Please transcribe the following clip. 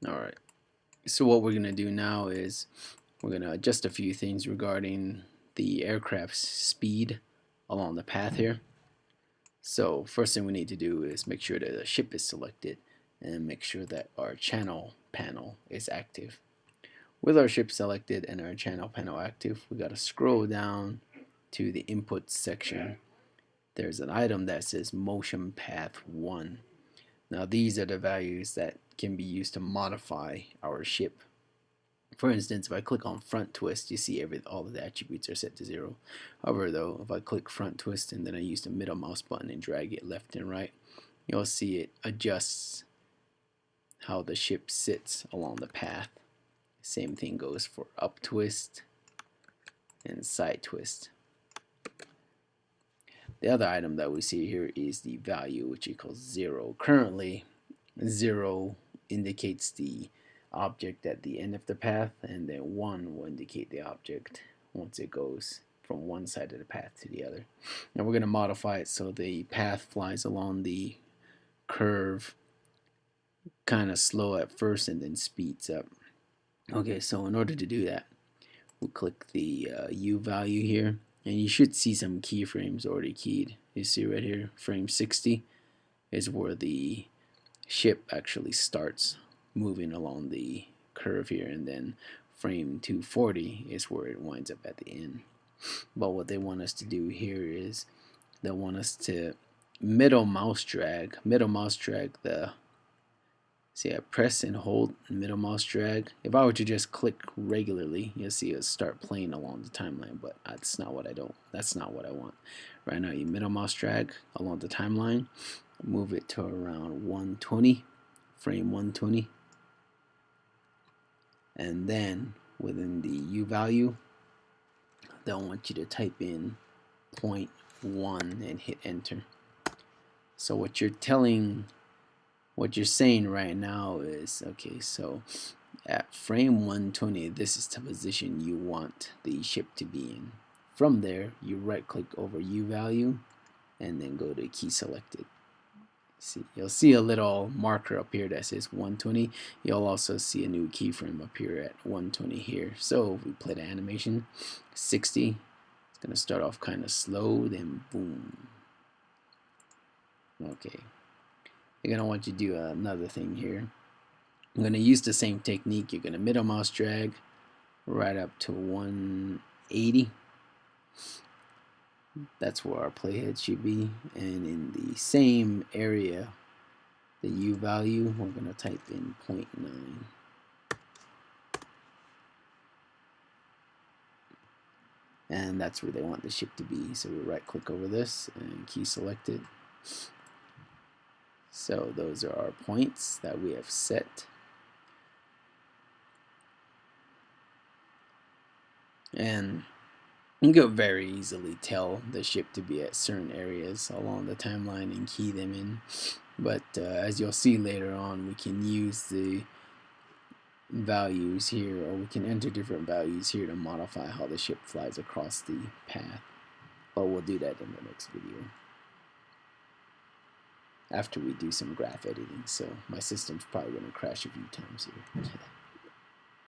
Alright, so what we're going to do now is we're going to adjust a few things regarding the aircraft's speed along the path here. So first thing we need to do is make sure that the ship is selected and make sure that our channel panel is active. With our ship selected and our channel panel active, we got to scroll down to the input section. There's an item that says motion path 1. Now these are the values that can be used to modify our ship. For instance, if I click on front twist, you see all of the attributes are set to 0. However though, if I click front twist and then I use the middle mouse button and drag it left and right, you'll see it adjusts how the ship sits along the path. Same thing goes for up twist and side twist. The other item that we see here is the value, which equals 0. Currently, 0 indicates the object at the end of the path, and then 1 will indicate the object once it goes from one side of the path to the other. Now we're going to modify it so the path flies along the curve kind of slow at first and then speeds up. Okay, so in order to do that, we'll click the U value here, and you should see some keyframes already keyed. You see right here, frame 60 is where the ship actually starts moving along the curve here, and then frame 240 is where it winds up at the end. But what they want us to do here is they want us to middle mouse drag the, see, I press and hold middle mouse drag. If I were to just click regularly, you'll see it start playing along the timeline, but that's not what I want. Right now you middle mouse drag along the timeline, move it to around 120, frame 120, and then within the U value they'll want you to type in 0.1 and hit enter. So what you're saying right now is, okay, so at frame 120, this is the position you want the ship to be in. From there, you right click over U value and then go to key selected. See, you'll see a little marker up here that says 120. You'll also see a new keyframe up here at 120 here. So if we play the animation, 60, it's going to start off kind of slow, then boom. Okay. You're going to want you to do another thing here. I'm going to use the same technique. You're going to middle mouse drag right up to 180. That's where our playhead should be, and in the same area, the U value, we're going to type in 0.9. And that's where they want the ship to be. So we right click over this and key selected. So those are our points that we have set. And you can very easily tell the ship to be at certain areas along the timeline and key them in. But as you'll see later on, we can use the values here, or we can enter different values here to modify how the ship flies across the path. But we'll do that in the next video after we do some graph editing. So my system's probably going to crash a few times here.